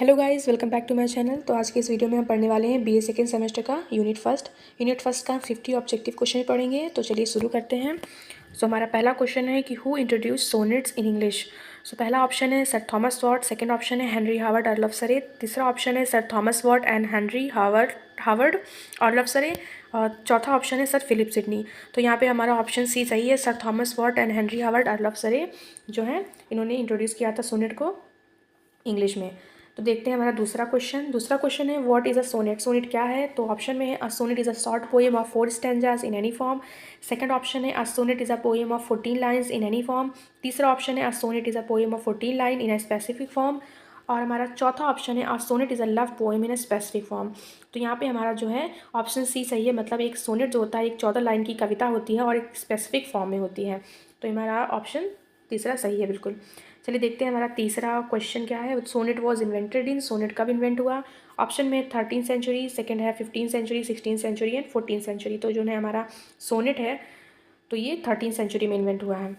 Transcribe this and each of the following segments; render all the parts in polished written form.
Hello guys, welcome back to my channel. तो आज के इस वीडियो में हम पढ़ने वाले हैं बीए सेकेंड सेमेस्टर का यूनिट फर्स्ट का 50 ऑब्जेक्टिव क्वेश्चन पढ़ेंगे। तो चलिए शुरू करते हैं। सो हमारा पहला क्वेश्चन है कि who introduce sonnets in English. So पहला ऑप्शन है sir Thomas Wyatt, second option है Henry Howard earl of Surrey, तीसरा ऑप्शन है sir Thomas Wyatt and Henry Howard earl of Surrey, और चौथा ऑप्शन है सर फिलिप सिडनी। तो यहाँ पे हमारा ऑप्शन सी सही है, sir Thomas Wyatt and Henry Howard earl of Surrey जो है इन्होंने इंट्रोड्यूस किया था सोनेट को इंग्लिश में। तो देखते हैं हमारा दूसरा क्वेश्चन है what is a sonnet. Sonnet क्या है? तो ऑप्शन में है a sonnet is a short poem of 4 stanzas in any form. Second option है a sonnet is a poem of 14 lines in any form. तीसरा ऑप्शन है a sonnet is a poem of 14 line in a specific form. और हमारा चौथा option है a sonnet is a love poem in a specific form. तो यहाँ पे हमारा जो है ऑप्शन सी सही है, मतलब एक सोनेट जो होता है एक 14 लाइन की कविता होती है और एक स्पेसिफिक फॉर्म में होती है। तो हमारा ऑप्शन तीसरा सही है बिल्कुल। चलिए देखते हैं हमारा तीसरा क्वेश्चन क्या है। Sonnet was invented in, sonnet कब इन्वेंट हुआ? ऑप्शन में 13 सेंचुरी, सेकंड है 15 सेंचुरी, 16 सेंचुरी एंड 14 सेंचुरी। तो जो है हमारा सोनेट है तो ये 13 सेंचुरी में इन्वेंट हुआ है।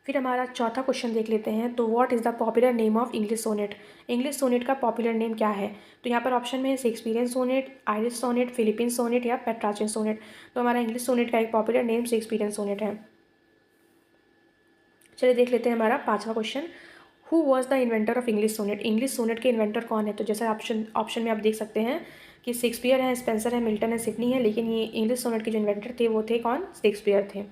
फिर हमारा चौथा क्वेश्चन देख लेते हैं। तो what is the popular name of English sonnet. English sonnet का पॉपुलर नेम क्या है? तो यहाँ पर ऑप्शन में है Shakespearean sonnet, Irish sonnet, Philippine sonnet या पेट्राचियन सोनेट। तो हमारा इंग्लिश सोनेट का एक पॉपुलर नेम शेक्सपियरियन सोनेट है। चलिए देख लेते हैं हमारा पांचवा question. Who was the inventor of English sonnet. English sonnet के इन्वेंटर कौन है? तो जैसे ऑप्शन में आप देख सकते हैं कि शेक्सपियर है, स्पेंसर है, मिल्टन है, सिडनी है, लेकिन ये इंग्लिश सोनेट के जो इन्वेंटर थे वो थे कौन? शेक्सपियर थे।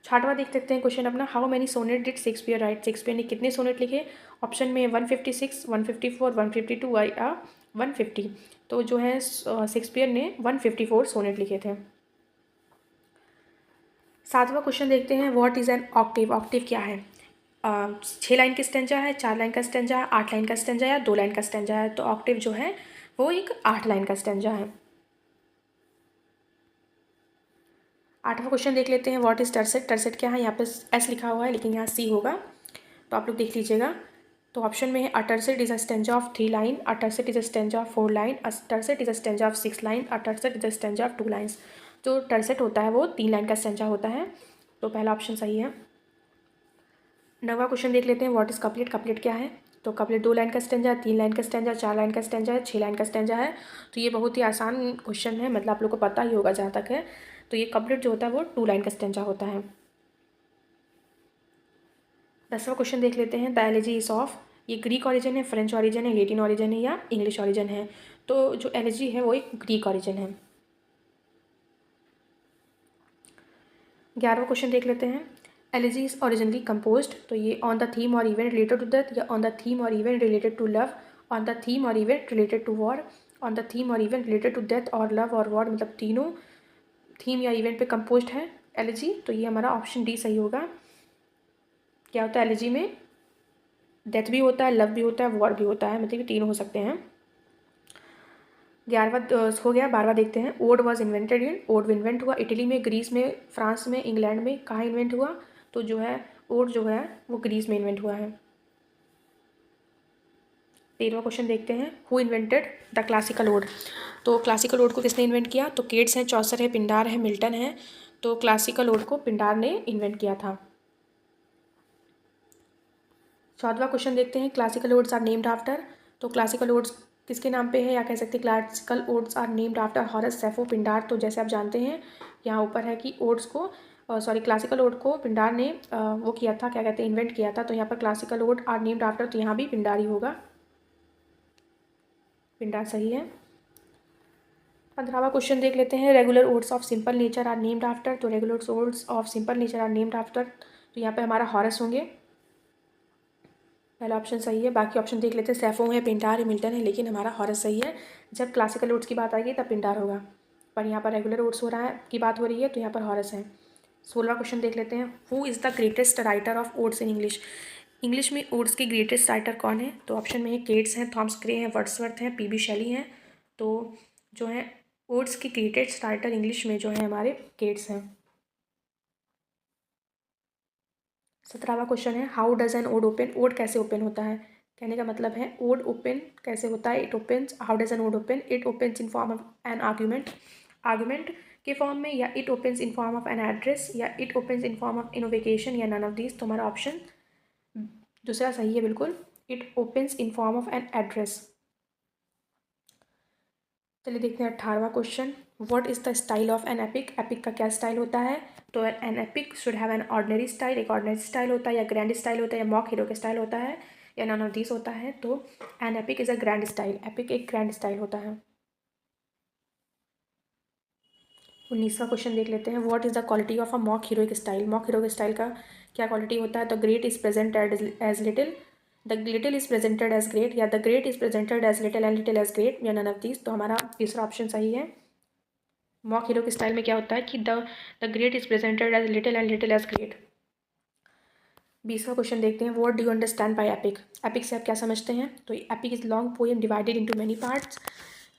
छठवां देख सकते हैं क्वेश्चन अपना, how many sonnets did Shakespeare write. Shakespeare ने कितने सोनेट लिखे? ऑप्शन में 156, 154, 152 या 150। तो जो है शेक्सपियर ने 154 सोनेट लिखे थे। सातवां क्वेश्चन देखते हैं, what is an Octave. Octave क्या है? 6 लाइन का स्टेंजा है, 4 लाइन का स्टेंजा है, 8 लाइन का स्टेंजा या 2 लाइन का स्टेंजा है। तो ऑक्टेव जो है वो एक 8 लाइन का स्टेंजा है। आठवां क्वेश्चन देख लेते हैं, व्हाट इज़ टर्सेट। टर्सेट क्या है? यहाँ पे एस लिखा हुआ है लेकिन यहाँ सी होगा, तो आप लोग देख लीजिएगा। तो ऑप्शन में है a tercet is a stanza of 3 line, a tercet is a stanza of 4 line, a tercet is a stanza of 6 line, a tercet is a stanza of 2 lines. तो टर्सेट होता है वो 3 लाइन का stanza होता है। तो पहला option सही है। नवा क्वेश्चन देख लेते हैं, व्हाट इज़ कपलेट। कपलेट क्या है? तो कपलेट 2 लाइन का स्टेंजा, 3 लाइन का स्टेंजा, 4 लाइन का स्टेंजा है, 6 लाइन का स्टेंजा है। तो ये बहुत ही आसान क्वेश्चन है, मतलब आप लोग को पता ही होगा जहाँ तक है। तो ये कपलेट जो होता है वो 2 लाइन का स्टेंजा होता है। 10वां क्वेश्चन देख लेते हैं, द एलिजी इज ऑफ। ये ग्रीक ऑरिजन है, फ्रेंच ऑरिजन है, लेटिन ऑरिजन है या इंग्लिश ऑरिजन है। तो जो एलिजी है वो एक ग्रीक ऑरिजन है। 11वां क्वेश्चन देख लेते हैं, एलिजी इज ओरिजिनली कंपोज्ड। तो ये ऑन द थीम और इवेंट रिलेटेड टू डेथ, या ऑन द थीम और event related to love, on the theme और event related to war, on the theme और इवेंट रिलेटेड टू डेथ और love और war, मतलब तीनों थीम या इवेंट पे कंपोज्ड है एलिजी। तो ये हमारा ऑप्शन डी सही होगा। क्या होता है एलिजी में? डेथ भी होता है, लव भी होता है, वॉर भी होता है, मतलब ये तीनों हो सकते हैं। 11वां हो गया। 12वां देखते हैं, ode was invented in. Ode invent हुआ इटली में, ग्रीस में, फ्रांस में, इंग्लैंड में, कहाँ इन्वेंट हुआ? तो जो है ओड जो है वो ग्रीस में इन्वेंट हुआ है। 13वां क्वेश्चन देखते हैं, who invented the classical ode. तो क्लासिकल ओड को किसने इन्वेंट किया? तो केट्स है, चौसर है, पिंडार है, मिल्टन है। तो क्लासिकल ओड को पिंडार ने इन्वेंट किया था। 14वां क्वेश्चन देखते हैं, classical odes are named after. तो क्लासिकल ओड्स किसके नाम पे है, या कह सकते हैं classical odes are named after Horace Sappho Pindar. तो जैसे आप जानते हैं यहाँ ऊपर है कि ओड्स को क्लासिकल ओड को पिंडार ने वो किया था, क्या कहते हैं, इन्वेंट किया था। तो यहाँ पर classical ode are named after, तो यहाँ भी पिंडार ही होगा, पिंडार सही है। 15वां क्वेश्चन देख लेते हैं, regular odes of simple nature are named after. तो regular odes of simple nature are named after, तो यहाँ पे हमारा हॉरस होंगे, पहला ऑप्शन सही है। बाकी ऑप्शन देख लेते हैं, सैफो है, पिंडार है, मिल्टन है, लेकिन हमारा हॉरस सही है। जब क्लासिकल ओड्स की बात आएगी तब पिंडार होगा, पर यहाँ पर रेगुलर ओड्स हो रहा है की बात हो रही है, तो यहाँ पर हॉरस है। 16वां क्वेश्चन देख लेते हैं, who is the greatest writer of odds in English. English में ओड्स के ग्रेटेस्ट राइटर कौन है? तो ऑप्शन में है केट्स हैं, थॉमस ग्रे हैं, वर्ड्सवर्थ हैं, पीबी शेली हैं। तो जो है ओड्स की ग्रेटेस्ट राइटर इंग्लिश में जो है हमारे केट्स हैं। 17वां क्वेश्चन है, how does an ode open. Ode कैसे ओपन होता है? कहने का मतलब है ओड ओपन कैसे होता है। It opens, how does an ode open, it opens in form of an argument. Argument के फॉर्म में, या it opens in form of N address, या it opens in form of innovation, या none of this. तो हमारा option दूसरा सही है बिल्कुल, इट opens in form of N एड्रेस। चलिए देखते हैं 18वां question, what is the style of an epic. Epic का क्या स्टाइल होता है। तो an epic should have an ordinary style, एक ऑर्डिनरी स्टाइल होता है, या ग्रैंड स्टाइल होता है, या मॉक हीरो का स्टाइल होता है, या नन ऑफ दिस होता है। तो an epic is a grand style, epic एक ग्रैंड स्टाइल होता है। 19वां क्वेश्चन देख लेते हैं, what is the quality of a mock heroic style. Mock heroic style का क्या क्वालिटी होता है। तो great is presented as little, the little is presented as great, या the great is presented as little and little as great, या none of this. तो हमारा तीसरा ऑप्शन सही है। मॉक हीरो के स्टाइल में क्या होता है कि the great is presented as little and little as great. 20वां क्वेश्चन देखते हैं, what do you understand by epic. Epic से आप क्या समझते हैं। तो epic is long poem divided into many parts.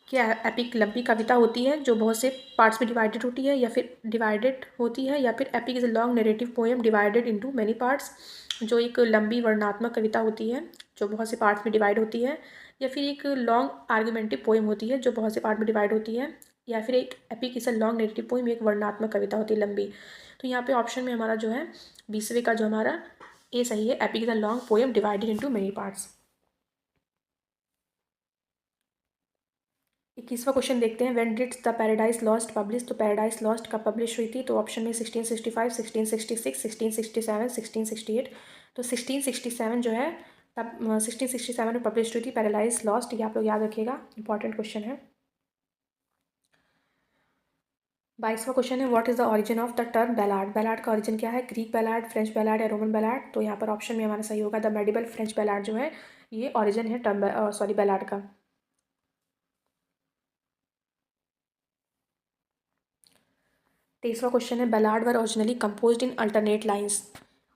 क्या एपिक लंबी कविता होती है जो बहुत से पार्ट्स में डिवाइडेड होती है, या फिर डिवाइडेड होती है, या फिर epic is long narrative poem divided into many parts, जो एक लंबी वर्णनात्मक कविता होती है जो बहुत से पार्ट्स में डिवाइड होती है, या फिर एक लॉन्ग आर्गुमेंटिव पोएम होती है जो बहुत से पार्ट में डिवाइड होती है, या फिर एक epic is a long narrative poem, एक वर्णनात्मक कविता होती है लंबी। तो यहाँ पे ऑप्शन में हमारा जो है 20वें का जो हमारा ए सही है, epic is a long poem divided into many parts. 21वां क्वेश्चन देखते हैं, when did the Paradise Lost publish. तो पैराडाइज लॉस्ट कब पब्लिश हुई थी। तो ऑप्शन में 1665, 1666, 1667, 1668। तो 1667 जो है तब 1667 में पब्लिश हुई थी पैराडाइज लॉस्ट, ये आप लोग याद रखिएगा, इंपॉर्टेंट क्वेश्चन है। 22वां क्वेश्चन है, what is the origin of the term ballad. Ballad का ऑरिजिन क्या है, ग्रीक बैलाड, फ्रेंच बैलाड, या रोमन बैलाड। तो यहाँ पर ऑप्शन में हमारा सही होगा द मेडिवल फ्रेंच बैलाड जो है ये ऑरिजिन है टर्म बैलाड का। 23वां क्वेश्चन है, ballad were originally composed in alternate lines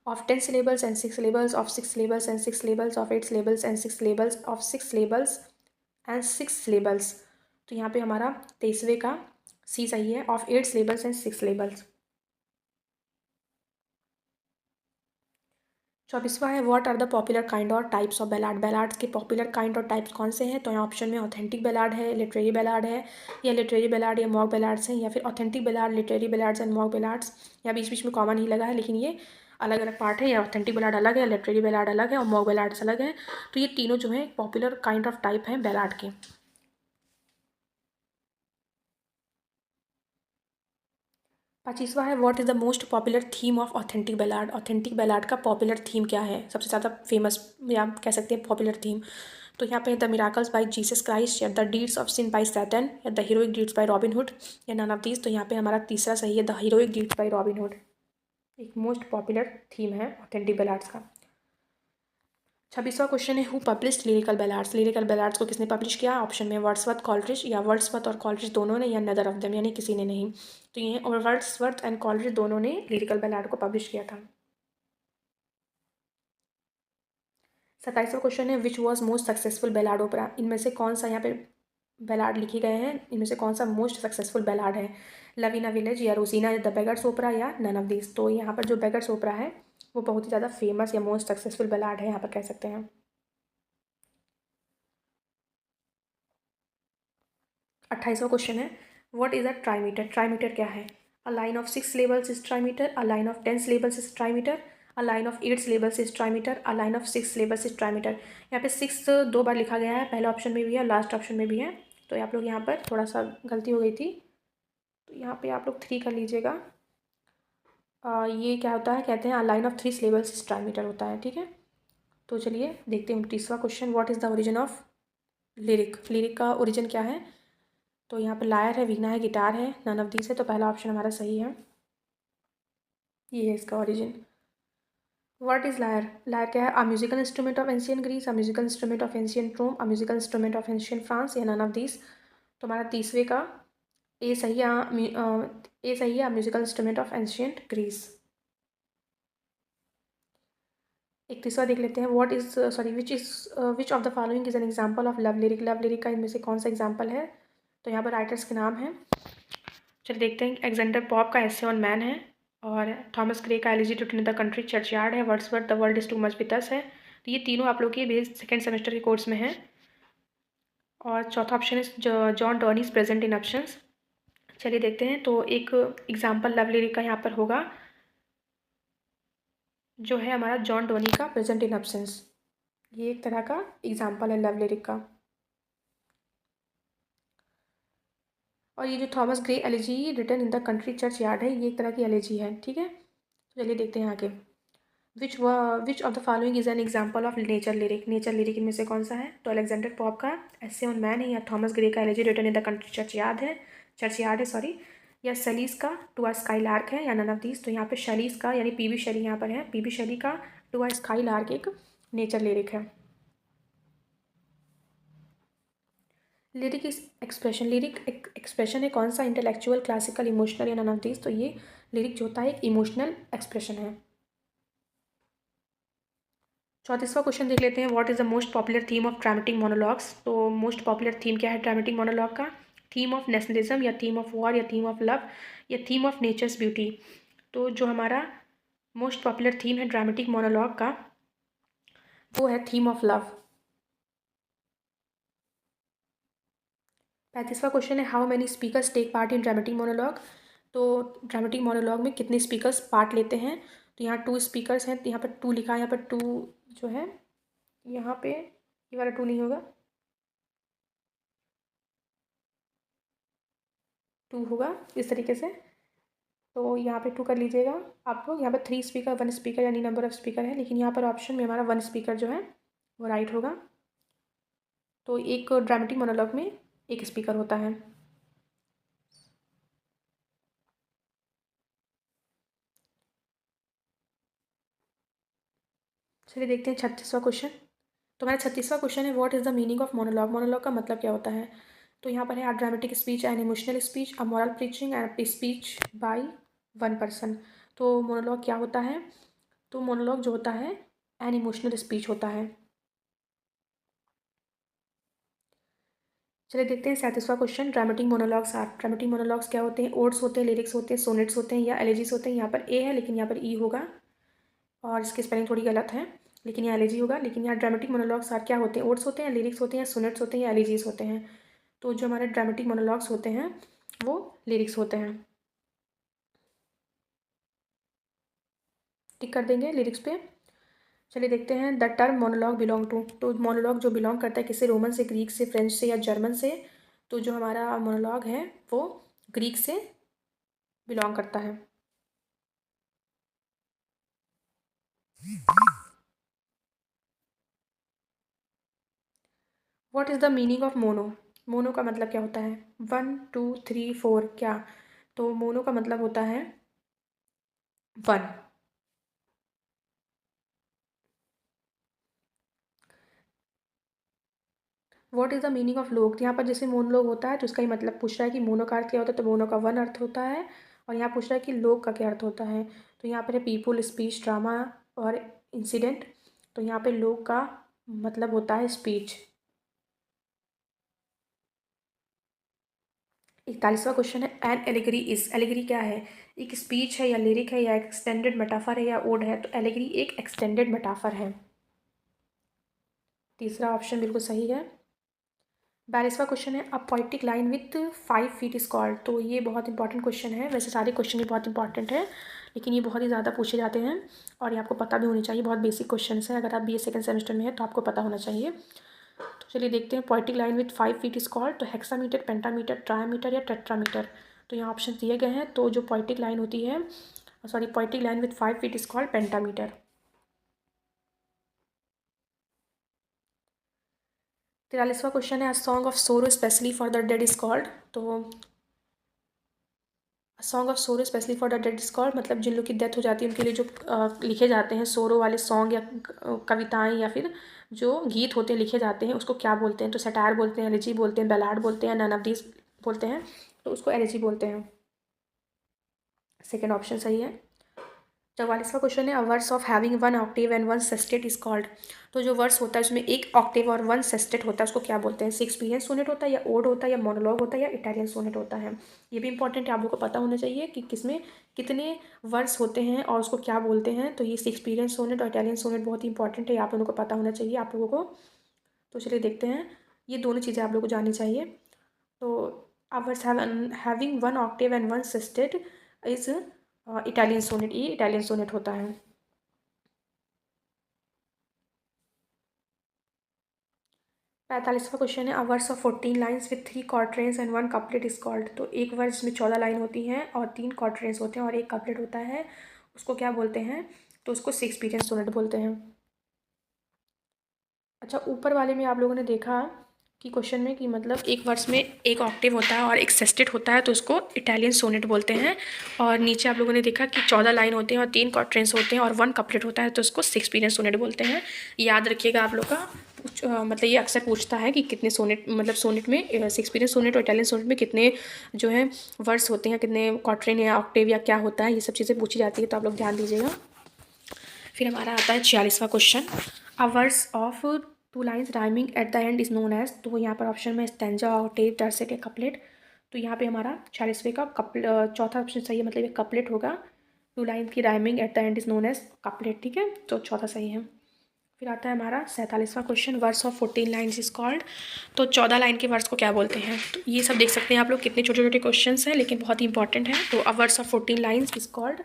of 10 syllables and 6 syllables, of 6 syllables and 6 syllables, of 8 syllables and 6 syllables, of 6 syllables and 6 syllables। तो यहाँ पे हमारा 23वें का सी सही है, ऑफ 8 syllables and 6 syllables। 24वां है, what are the popular kind और टाइप्स ऑफ बैलाड। बैलाड्स के पॉपुलर काइंड और टाइप्स कौन से हैं। तो यहाँ ऑप्शन में ऑथेंटिक बैलाड है, लिटरेरी बैलाड है, या लिटरेरी बैलाड या मॉक बैलाड्स हैं, या फिर authentic ballad, literary ballads and mock ballads. या बीच बीच में कॉमन ही लगा है, लेकिन ये अलग अलग पार्ट है, या ऑथेंटिक बैलाड अलग है, लिटरेरी बैलाड अलग है, और मॉक बैलाड्स अलग है। तो ये तीनों जो है पॉपुलर काइंड ऑफ टाइप हैं बैलाड के। 25वां है, what is the most popular theme of authentic ballad. Authentic ballad का पॉपुलर थीम क्या है, सबसे ज़्यादा फेमस या कह सकते हैं पॉपुलर थीम। तो यहाँ पे the miracles by Jesus Christ, या the deeds of sin by Satan, या the heroic deeds by Robin Hood, या नन ऑफ दीज। तो यहाँ पे हमारा तीसरा सही है, the heroic deeds by Robin Hood एक मोस्ट पॉपुलर थीम है ऑथेंटिक बैलाड्स का। 26वां क्वेश्चन है, who published lyrical ballads. Lyrical ballads को किसने पब्लिश किया। ऑप्शन में वर्ड्सवर्थ, कॉलरिज, या वर्ड्सवर्थ और कॉलरिज दोनों ने, या नदर ऑफ देम यानी किसी ने नहीं। तो ये और वर्ड्सवर्थ एंड कॉलरिज दोनों ने लिरिकल बैलाड को पब्लिश किया था। 27वां क्वेश्चन है, which was most successful ballad opera. इनमें से कौन सा यहाँ पे बैलाड लिखे गए हैं, इनमें से कौन सा मोस्ट सक्सेसफुल बैलाड है। लव इन अ विलेज, या रोजीना, द बेगर्स ओपरा, या नन ऑफ दिस। तो यहाँ पर जो बेगर्स ओपरा है वो बहुत ही ज़्यादा फेमस या मोस्ट सक्सेसफुल बैलाड है यहाँ पर कह सकते हैं। 28वां क्वेश्चन है, what is a trimeter. Trimeter क्या है। A line of 6 syllables is trimeter, a line of 10 syllables is trimeter, a line of 8 syllables is trimeter, a line of 6 syllables is trimeter. यहाँ पे 6 दो बार लिखा गया है, पहले ऑप्शन में भी है और लास्ट ऑप्शन में भी है। तो आप लोग यहाँ पर थोड़ा सा गलती हो गई थी, तो यहाँ पे आप लोग 3 कर लीजिएगा। ये क्या होता है, कहते हैं a line of 3 syllables is trimeter होता है, ठीक है। तो चलिए देखते हैं 29वां question, what is the origin of lyric. Lyric का ओरिजिन क्या है। तो यहाँ पर लायर है, वीणा है, गिटार है, नन ऑफ दीस है। तो पहला ऑप्शन हमारा सही है, ये है इसका origin. What is lyre. Lyre क्या है, a musical instrument of ancient Greece, a musical instrument of ancient Rome, a musical instrument of ancient France, या नन ऑफ दीस। तो हमारा तीसरे का ए सही है, ए सही है, a musical instrument of ancient Greece. 31वां देख लेते हैं, what is sorry which of the following is an example of love lyric. Love lyric का इनमें से कौन सा एग्जाम्पल है। तो यहाँ पर राइटर्स के नाम हैं, चलिए देखते हैं। एलेक्जेंडर पॉप का एसे ऑन मैन है, और थॉमस ग्रे का elegy to in the country churchyard है, Wordsworth the world is too much with us है। तो ये तीनों आप लोग के बेस सेकेंड सेमेस्टर के कोर्स में है। और चौथा ऑप्शन है John Donne is present in options. चलिए देखते हैं। तो एक एग्जाम्पल लव लिरिक का यहाँ पर होगा, जो है हमारा जॉन डोनी का प्रेजेंट इन एब्सेंस। ये एक तरह का एग्जाम्पल है लव लिरिक का। और ये जो Thomas Gray elegy written in the country churchyard है, ये एक तरह की एलिजी है। ठीक है, तो चलिए देखते हैं आगे। विच of the following is an example of nature lyric. Nature lyric इनमें से कौन सा है? तो अलेक्जेंडर पॉप का एसे ऑन मैन है, या थॉमस ग्रे का elegy written in the country churchyard है सॉरी, या शैलीज का टू अ स्काई लार्क है, या नन ऑफ दीज। तो यहाँ पे शैलीज का यानी पीबी शैली यहाँ पर है, पीबी शैली का टू अ स्काई लार्क एक नेचर लिरिक है। लिरिक इज एक्सप्रेशन, लिरिक एक एक्सप्रेशन है कौन सा? इंटेलेक्चुअल, क्लासिकल, इमोशनल, या नन ऑफ दीज। तो ये लिरिक जो होता है एक इमोशनल एक्सप्रेशन है। 34वां क्वेश्चन देख लेते हैं। What is the most popular theme of dramatic monologues. तो मोस्ट पॉपुलर थीम क्या है ड्रामेटिक मोनोलॉग का? थीम ऑफ नेशनलिज्म, या थीम ऑफ वॉर, या थीम ऑफ लव, या थीम ऑफ नेचर्स ब्यूटी। तो जो हमारा मोस्ट पॉपुलर थीम है ड्रामेटिक मोनोलॉग का, वो है थीम ऑफ लव। 35वां क्वेश्चन है how many speakers take part in dramatic monologue. तो ड्रामेटिक मोनोलॉग में कितने स्पीकर्स पार्ट लेते हैं? तो यहाँ 2 स्पीकर्स हैं, यहाँ पर 2 लिखा है, यहाँ पर 2 जो है, यहाँ पे ये वाला 2 नहीं होगा, 2 होगा इस तरीके से। तो यहाँ पे 2 कर लीजिएगा आप लोग। यहाँ पर 3 स्पीकर 1 स्पीकर यानी नंबर ऑफ स्पीकर है, लेकिन यहाँ पर ऑप्शन में हमारा 1 स्पीकर जो है वो राइट होगा। तो एक ड्रामेटिक मोनोलॉग में एक स्पीकर होता है। चलिए देखते हैं 36वां क्वेश्चन। तो हमारा 36वां क्वेश्चन है what is the meaning of monologue. Monologue का मतलब क्या होता है? तो यहाँ पर है dramatic speech, an emotional speech, a moral preaching, and speech by one person. तो मोनोलॉग क्या होता है? तो मोनोलॉग जो होता है एन इमोशनल स्पीच होता है। चलिए देखते हैं 37वां क्वेश्चन। ड्रामेटिक मोनोलॉग्स क्या होते हैं? ओड्स होते हैं, लिरिक्स होते हैं, सोनेट्स होते हैं, या एलेजीज होते हैं। यहाँ पर ए है लेकिन यहाँ पर ई होगा, और इसकी स्पेलिंग थोड़ी गलत है, लेकिन यहाँ एलेजी होगा। लेकिन यहाँ ड्रामेटिक मोनोलॉग्स क्या होते हैं? ओड्स होते हैं, लिरिक्स होते हैं, सोनेट्स होते हैं, या एलेजीज होते हैं। तो जो हमारे ड्रामेटिक मोनोलॉग्स होते हैं वो लिरिक्स होते हैं। टिक कर देंगे लिरिक्स पे। चलिए देखते हैं the term monologue belong to. तो मोनोलॉग जो बिलोंग करता है किसी रोमन से, ग्रीक से, फ्रेंच से, या जर्मन से। तो जो हमारा मोनोलॉग है वो ग्रीक से बिलोंग करता है। What is the meaning of mono. Mono का मतलब क्या होता है? 1 2 3 4 क्या? तो मोनो का मतलब होता है 1। What is the meaning of लोग। तो यहाँ पर जैसे मोनोलॉग होता है तो उसका ही मतलब पूछ रहा है कि मोनो का अर्थ क्या होता है। तो मोनो का 1 अर्थ होता है, और यहाँ पूछ रहा है कि लोग का क्या अर्थ होता है। तो यहाँ पर है पीपुल, स्पीच, ड्रामा और इंसिडेंट। तो यहाँ पे लोग का मतलब होता है स्पीच। 41वां क्वेश्चन है एन एलिगरी इज। एलिगरी क्या है? एक स्पीच है, या लिरिक है, या एक्सटेंडेड मेटाफर है, या ओड है। तो एलिगरी एक एक्सटेंडेड मेटाफर है। तीसरा ऑप्शन बिल्कुल सही है। 42वां क्वेश्चन है अ poetic line with 5 feet square. तो ये बहुत इंपॉर्टेंट क्वेश्चन है। वैसे सारे क्वेश्चन ही बहुत इंपॉर्टेंट है, लेकिन ये बहुत ही ज़्यादा पूछे जाते हैं, और ये आपको पता भी होनी चाहिए। बहुत बेसिक क्वेश्चन है, अगर आप BA सेकंड सेमेस्टर में है तो आपको पता होना चाहिए। तो चलिए देखते हैं poetic line with 5 feet square. तो हेक्सामीटर, पेंटामीटर, ट्रायमीटर, या टेट्रामीटर। तो यहाँ ऑप्शन दिए गए हैं। तो जो पोइटिक लाइन होती है, sorry, poetic line with 5 feet square pentameter. 43वां क्वेश्चन है a song of sorrow specially for the dead is called. तो song of sorrow specially for the dead is called मतलब जिन लोग की डेथ हो जाती है उनके लिए जो लिखे जाते हैं सोरो वाले सॉन्ग, या कविताएं, या फिर जो गीत होते हैं लिखे जाते हैं, उसको क्या बोलते हैं? तो सटायर बोलते हैं, एलिजी बोलते हैं, बैलाड बोलते हैं, नन ऑफ दीज बोलते हैं। तो उसको एलिजी बोलते हैं। सेकेंड ऑप्शन सही है। 44वां क्वेश्चन है a verse of having 1 octave and 1 sestet is called. तो जो वर्स होता है उसमें 1 ऑक्टेव और 1 सेस्टेट होता है, उसको क्या बोलते हैं? शेक्सपियरियन सोनेट होता है, या ओड होता है, या मोनोलॉग होता है, या इटालियन सोनेट होता है। ये भी इंपॉर्टेंट है, आप लोग को पता होना चाहिए कि किसमें कितने वर्स होते हैं और उसको क्या बोलते हैं। तो ये शेक्सपियरियन सोनेट और इटालियन सोनेट बहुत ही इंपॉर्टेंट है, आप लोगों को पता होना चाहिए आप लोगों को। तो चलिए देखते हैं, ये दोनों चीज़ें आप लोग को जाननी चाहिए। तो A verse having one octave and one sestet is Italian sonnet, ये इटालियन सोनेट होता है। 45वां क्वेश्चन है, a verse of 14 lines with 3 quatrains and 1 couplet is called. तो एक वर्स में 14 लाइन होती हैं और 3 क्वार्टरेंस होते हैं और एक कपलेट होता है, उसको क्या बोलते हैं? तो उसको शेक्सपियरियन सोनेट बोलते हैं। अच्छा, ऊपर वाले में आप लोगों ने देखा कि क्वेश्चन में कि मतलब एक वर्स में एक ऑक्टेव होता है और एक सेस्टेट होता है, तो उसको इटालियन सोनेट बोलते हैं। और नीचे आप लोगों ने देखा कि 14 लाइन होते हैं और 3 क्वार्टरेंस होते हैं और 1 कपलेट होता है, तो उसको शेक्सपियरियन सोनेट बोलते हैं। याद रखिएगा आप लोग का, मतलब ये अक्सर पूछता है कि कितने सोनेट, मतलब सोनेट में शेक्सपियरियन सोनेट और इटालियन सोनेट में कितने जो है वर्स होते हैं, कितने क्वार्टरेन या ऑक्टेव या क्या होता है, ये सब चीज़ें पूछी जाती है, तो आप लोग ध्यान दीजिएगा। फिर हमारा आता है 46वां question, a verse of 2 lines rhyming at the end is known as. तो यहाँ पर ऑप्शन में स्टैंजा, ऑक्टेव, टर्सेट या कपलेट। तो यहाँ पे हमारा 46वें का चौथा ऑप्शन सही है, मतलब ये कपलेट होगा। 2 लाइन की rhyming at the end is known as couplet, ठीक है, तो चौथा सही है। फिर आता है हमारा 47वां question, verse of 14 lines is called. तो 14 लाइन के वर्स को क्या बोलते हैं? तो ये सब देख सकते हैं आप लोग, कितने छोटे छोटे क्वेश्चन हैं लेकिन बहुत ही इंपॉर्टेंट है। तो a verse of 14 lines is called,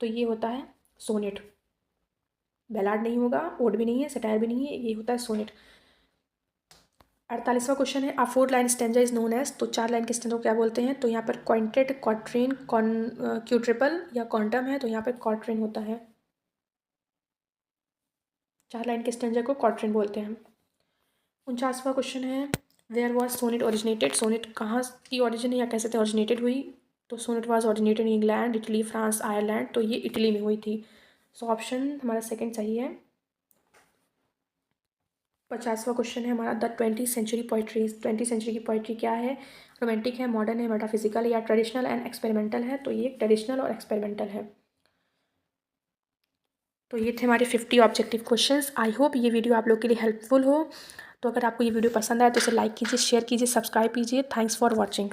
तो ये होता है सोनेट। बैलाड नहीं होगा, ओड भी नहीं है, सटायर भी नहीं है, ये होता है सोनेट। 48वां क्वेश्चन है, a 4 line stanza is known as. तो 4 लाइन के स्टेंजा को क्या बोलते हैं? तो यहाँ पर क्वांटेट, क्वाट्रेन, क्यूट्रिपल या क्वांटम है, तो यहाँ पर क्वाट्रेन होता है। 4 लाइन के स्टेंजा को क्वाट्रेन बोलते हैं। 49वां क्वेश्चन है, where was sonnet originated. Sonnet कहाँ की ओरिजिन है या कैसे थे ओरिजिनेटेड हुई? तो sonnet was originated in England, Italy, France, Ireland. तो ये इटली में हुई थी, सो ऑप्शन हमारा सेकंड सही है। 50वां क्वेश्चन है हमारा, the 20th century poetry. 20th century की पोइट्री क्या है? रोमांटिक है, मॉडर्न है, मेटाफिजिकल या ट्रेडिशनल एंड एक्सपेरिमेंटल है। तो ये ट्रेडिशनल और एक्सपेरिमेंटल है। तो ये थे हमारे 50 ऑब्जेक्टिव क्वेश्चंस। आई होप ये वीडियो आप लोग के लिए हेल्पफुल हो। तो अगर आपको ये वीडियो पसंद आए तो इसे लाइक कीजिए, शेयर कीजिए, सब्सक्राइब कीजिए। Thanks for watching.